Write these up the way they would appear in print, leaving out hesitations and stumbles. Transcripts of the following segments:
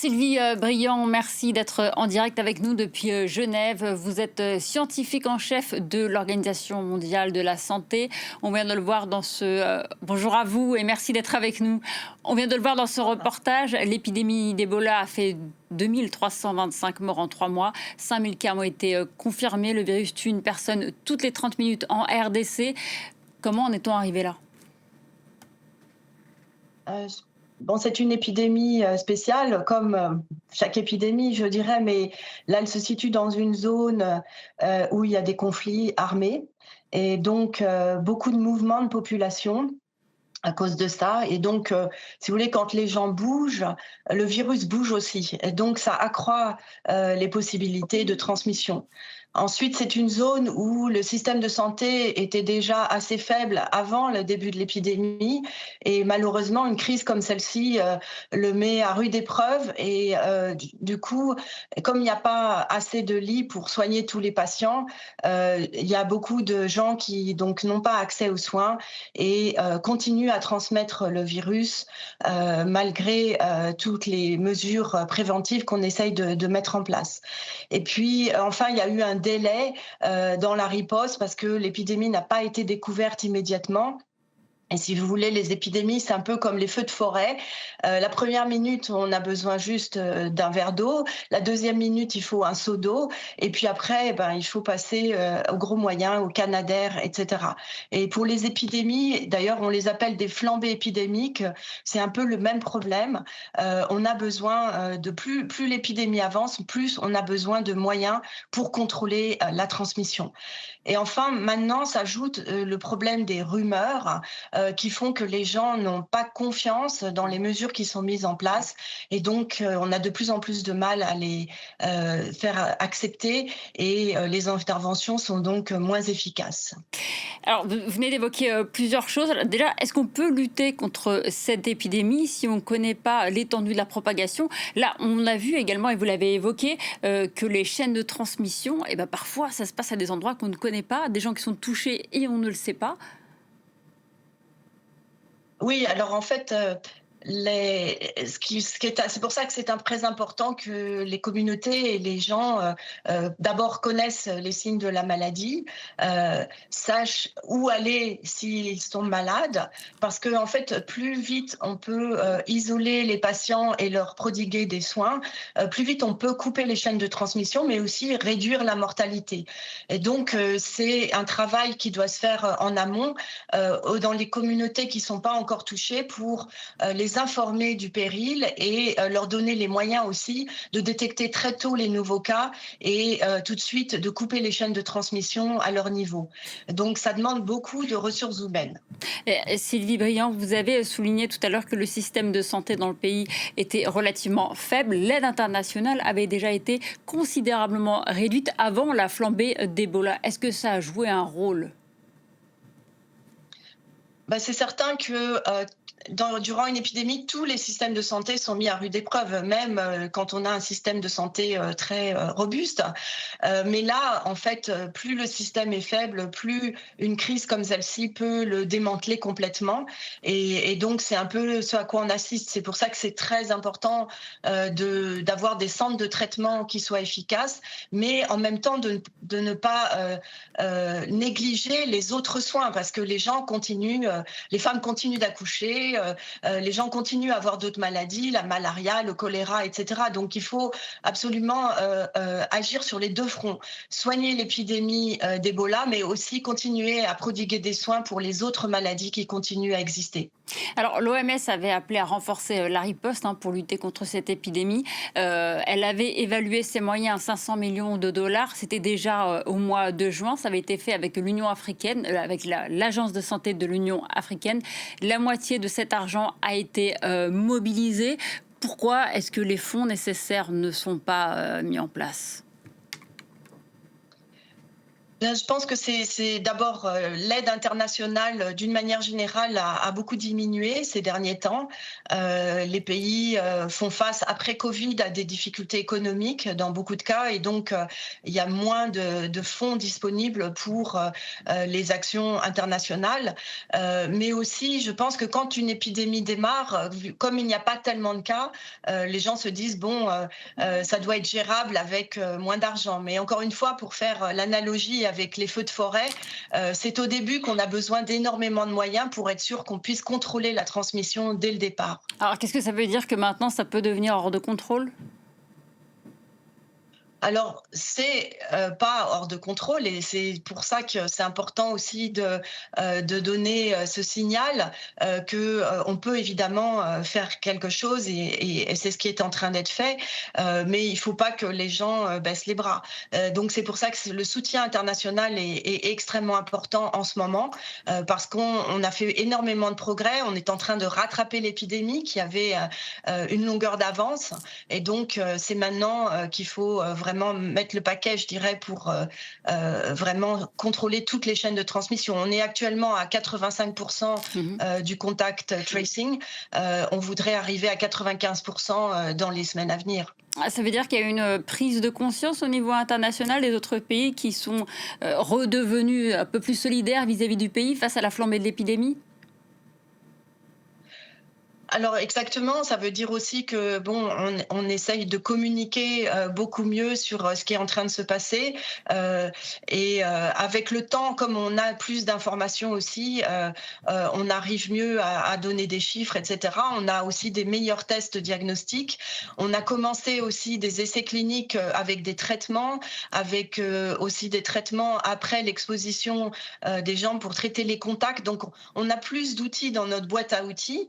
Sylvie Briand, merci d'être en direct avec nous depuis Genève. Vous êtes scientifique en chef de l'Organisation mondiale de la santé. On vient de le voir dans ce... bonjour à vous et merci d'être avec nous. On vient de le voir dans ce reportage. L'épidémie d'Ebola a fait 2325 morts en 3 mois. 5000 cas ont été confirmés. Le virus tue une personne toutes les 30 minutes en RDC. Comment en est-on arrivé là ? Bon, c'est une épidémie spéciale, comme chaque épidémie, je dirais, mais là, elle se situe dans une zone où il y a des conflits armés et donc beaucoup de mouvements de population à cause de ça. Et donc, si vous voulez, quand les gens bougent, le virus bouge aussi. Et donc, ça accroît les possibilités de transmission. Ensuite, c'est une zone où le système de santé était déjà assez faible avant le début de l'épidémie. Et malheureusement, une crise comme celle-ci le met à rude épreuve. Et du coup, comme il n'y a pas assez de lits pour soigner tous les patients, il y a beaucoup de gens qui donc n'ont pas accès aux soins et continuent à transmettre le virus malgré toutes les mesures préventives qu'on essaye de mettre en place. Et puis, enfin, il y a eu un délai dans la riposte parce que l'épidémie n'a pas été découverte immédiatement. Et si vous voulez, les épidémies, c'est un peu comme les feux de forêt. La première minute, on a besoin juste d'un verre d'eau. La deuxième minute, il faut un seau d'eau. Et puis après, ben, il faut passer aux gros moyens, aux canadaires, etc. Et pour les épidémies, d'ailleurs, on les appelle des flambées épidémiques. C'est un peu le même problème. On a besoin de plus l'épidémie avance, plus on a besoin de moyens pour contrôler la transmission. Et enfin, maintenant s'ajoute le problème des rumeurs qui font que les gens n'ont pas confiance dans les mesures qui sont mises en place. Et donc, on a de plus en plus de mal à les faire accepter et les interventions sont donc moins efficaces. Alors, vous venez d'évoquer plusieurs choses. Alors, déjà, est-ce qu'on peut lutter contre cette épidémie si on ne connaît pas l'étendue de la propagation ? Là, on a vu également, et vous l'avez évoqué, que les chaînes de transmission, eh ben, parfois, ça se passe à des endroits qu'on ne connaît pas, des gens qui sont touchés et on ne le sait pas. Oui, alors en fait, c'est pour ça que c'est très important que les communautés et les gens d'abord connaissent les signes de la maladie, sachent où aller s'ils sont malades, parce que en fait, plus vite on peut isoler les patients et leur prodiguer des soins, plus vite on peut couper les chaînes de transmission, mais aussi réduire la mortalité. Et donc, c'est un travail qui doit se faire en amont dans les communautés qui ne sont pas encore touchées pour les informer du péril et leur donner les moyens aussi de détecter très tôt les nouveaux cas et tout de suite de couper les chaînes de transmission à leur niveau. Donc ça demande beaucoup de ressources humaines. Sylvie Briand, vous avez souligné tout à l'heure que le système de santé dans le pays était relativement faible. L'aide internationale avait déjà été considérablement réduite avant la flambée d'Ebola. Est-ce que ça a joué un rôle ? Ben, c'est certain que durant une épidémie, tous les systèmes de santé sont mis à rude épreuve, même quand on a un système de santé très robuste. Mais là, en fait, plus le système est faible, plus une crise comme celle-ci peut le démanteler complètement. Et donc, c'est un peu ce à quoi on assiste. C'est pour ça que c'est très important d'avoir des centres de traitement qui soient efficaces, mais en même temps de ne pas négliger les autres soins, parce que les gens continuent, les femmes continuent d'accoucher, les gens continuent à avoir d'autres maladies, la malaria, le choléra, etc. Donc il faut absolument agir sur les deux fronts, soigner l'épidémie d'Ebola, mais aussi continuer à prodiguer des soins pour les autres maladies qui continuent à exister. Alors, l'OMS avait appelé à renforcer la riposte pour lutter contre cette épidémie. Elle avait évalué ses moyens à 500 millions de dollars. C'était déjà au mois de juin. Ça avait été fait avec l'Union africaine, avec l'Agence de santé de l'Union africaine. La moitié de cet argent a été mobilisé. Pourquoi est-ce que les fonds nécessaires ne sont pas mis en place ? Bien, je pense que c'est d'abord l'aide internationale, d'une manière générale, a beaucoup diminué ces derniers temps. Les pays font face, après Covid, à des difficultés économiques dans beaucoup de cas, et donc il y a moins de fonds disponibles pour les actions internationales. Mais aussi, je pense que quand une épidémie démarre, comme il n'y a pas tellement de cas, les gens se disent, bon, ça doit être gérable avec moins d'argent. Mais encore une fois, pour faire l'analogie avec les feux de forêt, c'est au début qu'on a besoin d'énormément de moyens pour être sûr qu'on puisse contrôler la transmission dès le départ. Alors, qu'est-ce que ça veut dire que maintenant, ça peut devenir hors de contrôle? Alors, c'est pas hors de contrôle, et c'est pour ça que c'est important aussi de donner ce signal que on peut évidemment faire quelque chose, et c'est ce qui est en train d'être fait, mais il faut pas que les gens baissent les bras. Donc c'est pour ça que le soutien international est extrêmement important en ce moment, parce qu'on a fait énormément de progrès. On est en train de rattraper l'épidémie qui avait une longueur d'avance, et donc c'est maintenant qu'il faut vraiment mettre le paquet, je dirais, pour vraiment contrôler toutes les chaînes de transmission. On est actuellement à 85% Mhm. du contact tracing. On voudrait arriver à 95% dans les semaines à venir. Ah, ça veut dire qu'il y a une prise de conscience au niveau international des autres pays qui sont redevenus un peu plus solidaires vis-à-vis du pays face à la flambée de l'épidémie? Alors exactement, ça veut dire aussi que bon, on essaye de communiquer beaucoup mieux sur ce qui est en train de se passer, et avec le temps, comme on a plus d'informations aussi, on arrive mieux à donner des chiffres, etc. On a aussi des meilleurs tests diagnostiques. On a commencé aussi des essais cliniques avec des traitements, avec aussi des traitements après l'exposition des gens pour traiter les contacts. Donc on a plus d'outils dans notre boîte à outils.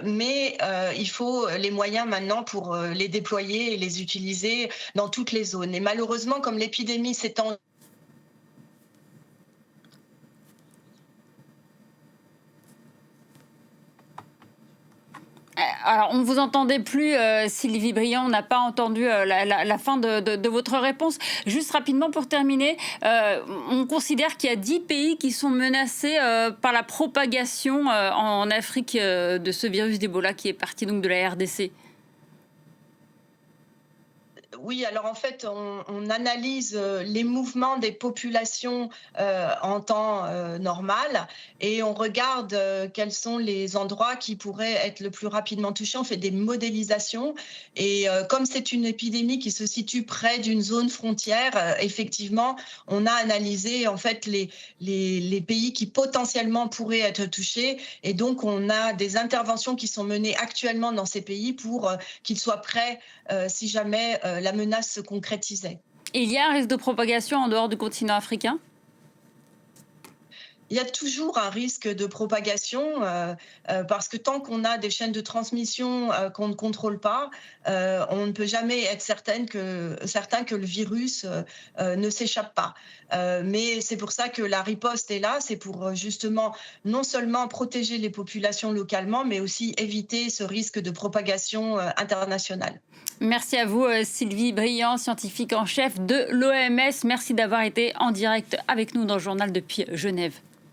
Mais il faut les moyens maintenant pour les déployer et les utiliser dans toutes les zones. Et malheureusement, comme l'épidémie s'étend. Alors, on ne vous entendait plus, Sylvie Briand, on n'a pas entendu la fin de votre réponse. Juste rapidement pour terminer, on considère qu'il y a 10 pays qui sont menacés par la propagation en Afrique de ce virus d'Ebola qui est parti donc de la RDC. Oui, alors en fait, on analyse les mouvements des populations en temps normal, et on regarde quels sont les endroits qui pourraient être le plus rapidement touchés. On fait des modélisations, et comme c'est une épidémie qui se situe près d'une zone frontière, effectivement, on a analysé en fait les pays qui potentiellement pourraient être touchés, et donc on a des interventions qui sont menées actuellement dans ces pays pour qu'ils soient prêts si jamais la menace se concrétisait. Et il y a un risque de propagation en dehors du continent africain? Il y a toujours un risque de propagation, parce que tant qu'on a des chaînes de transmission qu'on ne contrôle pas, on ne peut jamais être certain que le virus ne s'échappe pas. Mais c'est pour ça que la riposte est là, c'est pour justement non seulement protéger les populations localement, mais aussi éviter ce risque de propagation internationale. Merci à vous, Sylvie Briand, scientifique en chef de l'OMS. Merci d'avoir été en direct avec nous dans le journal depuis Genève.